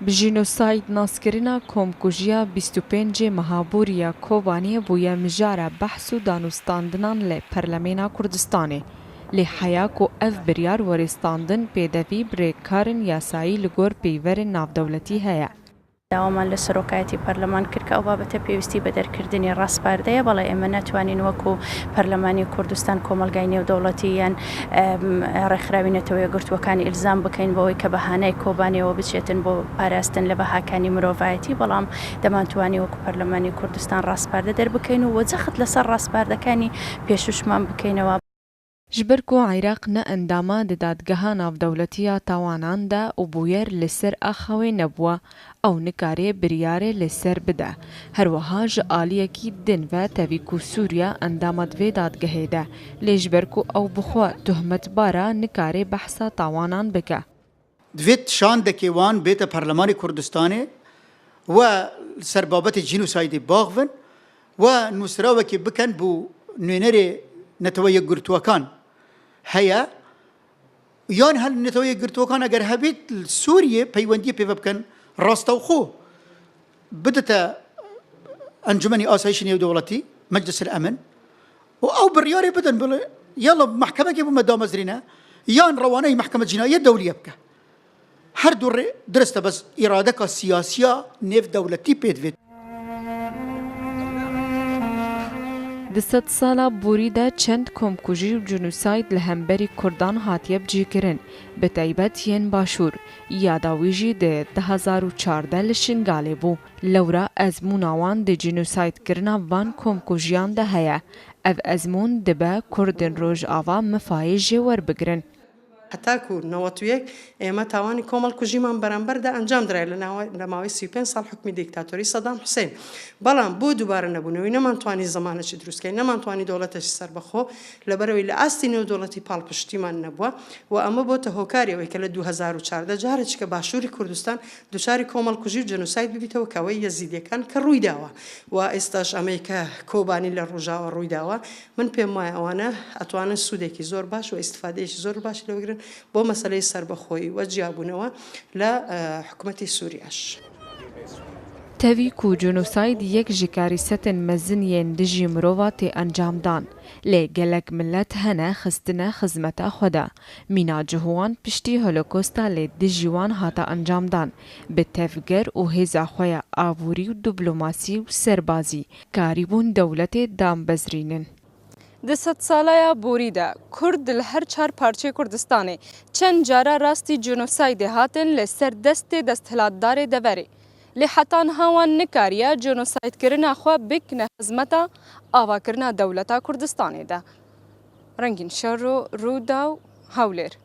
بجینوساید ناسکرنا کۆمکوژیە 25 مەهابووریە کۆبانیە بوویە مژارە بەحس و دانوستاندنان لە پەرلەمێنا کوردستانê lê heya ku ev biryar werêstandin pêdevî birêkarên yasayî li gor peyverên navdewletî heye. داوامان لە سەرۆکایەتی پەرلەمان کرد کە ئەو بابەتە پێویستی بە دەرکردنی ڕاستپاردەیە بەڵێ ئێمە ناتوانین وەکو پەرلەمانی کوردستان کۆمەلگای نێودەوڵەتی یان ڕێکخراوی نەتەوە یەکگرتووەکانی ئیلزام بکەین بەوەی کە بەهانەی کۆبانیەوە بچێتن بۆ پاراستن لە بەهاکانی مرۆڤایەتی بەڵام دەمانتوانی وەکو پەرلەمانی کوردستان ڕاستپاردە دەربکەین و وەجەخت لەسەر ڕاستپاردەکانی پێشوشمان بکەینەوە. ji ber ku Iraq ne endama di dadgeha navdewletiya tawanan de û bûyer li ser a xewê nebûye ew nikarê biryarê li ser bide. Her wiha ji aliyekî din ve tevî ku Sûriya endama di vê dadgehê de lê ji ber ku ew bixwe tuhmetbara nikarê behsa tawanan bike. Divê şandekê wan bête Parlamentoya Kurdistanê we ser babetê jînosaydê baxivin we nûsirawekê bikin bû nûnerê netewê yekgirtûwekan heye yan hel netewê yekgirtûwekan eger hebêt Sûriyê peywendiyê pêve bikin rastewxo bidite Encûmenê Asayişê Nêwdewletî Meclisel Emin û ew biryarê bidin bile yala mehkemekê bû me damezrîne yan rewaneyê mehkeme cinayet dewlîye bike. Her du rê dirist e bes îradeka siyasiya nêvdewletî pê divê. Di sed sala borî de çend komkujî û genûsayd li hemberî Kurdan hatiye bicêkirin bi taybet yên başûr. Yada wî jî di 2014 li Şingalê bû. Lewra ezmûna wan di genûsaydkirina van komkujiyan de heye. Ev ezmûn dibe Kurdên Rojava mifayê jê werbigirin. هەتاکو 91 ئێمە تاوانی کۆمەڵکوژیمان بەرامبەردا ئەنجام درای لە ماوەی 35 ساڵ حکمی دیکتاتۆری سەدام حوسێن بەڵام بۆ دووبارە نەبوونەوەی نەمانتوانی زەمانەی دروستکەین نەمانتوانی دەوڵەتێکی سەربەخۆ لەبەرەوەی لە ئاستی نێودەوڵەتی پاڵپشتیمان نەبووە و ئەمە بۆتە هۆکاریەوەی کە لە 2014 جارێکی کە باشووری کوردستان دوچاری کۆمەڵکوژی و جەنوساید ببیتەوە کەوەی یەزیدیەکان کە ڕوویداوە و ئێستاش ئەمەی کە کۆبانی لە ڕۆژاوە ڕوویداوە من پێم وایە ئەوانە ئەتوانن سوودێکی زۆر باش و ئیستفادەیەکی زۆر باش لەوەگرن بۆ مەسەلەی سەربەخۆیی و جیابوونەوە لە حکوومەتی سووریاش. Tevî ku genûsayd yek ji karîsetên mezin yên dijî mirova tê encamdan lê gelek millet hene xistine xizmeta xwe de. Mîna cihowan piştî Holokosta lê dijî wan hata encamdan bi tevger û hêza xwe ya aborî û diplomasî û serbazî karîbûn dewletê dambezrînin. Di sed salaya borî de Kurd li her çar parçeyê Kurdistanê çend cara rastî genûsaydê hatin li ser destê desthilatdarê deverê. Lê heta niha wan nikariye genûsaydkirina xwe bikine xizmeta avakirina dewleta Kurdistanê de. Rengîn şer û rûda û hewlêr.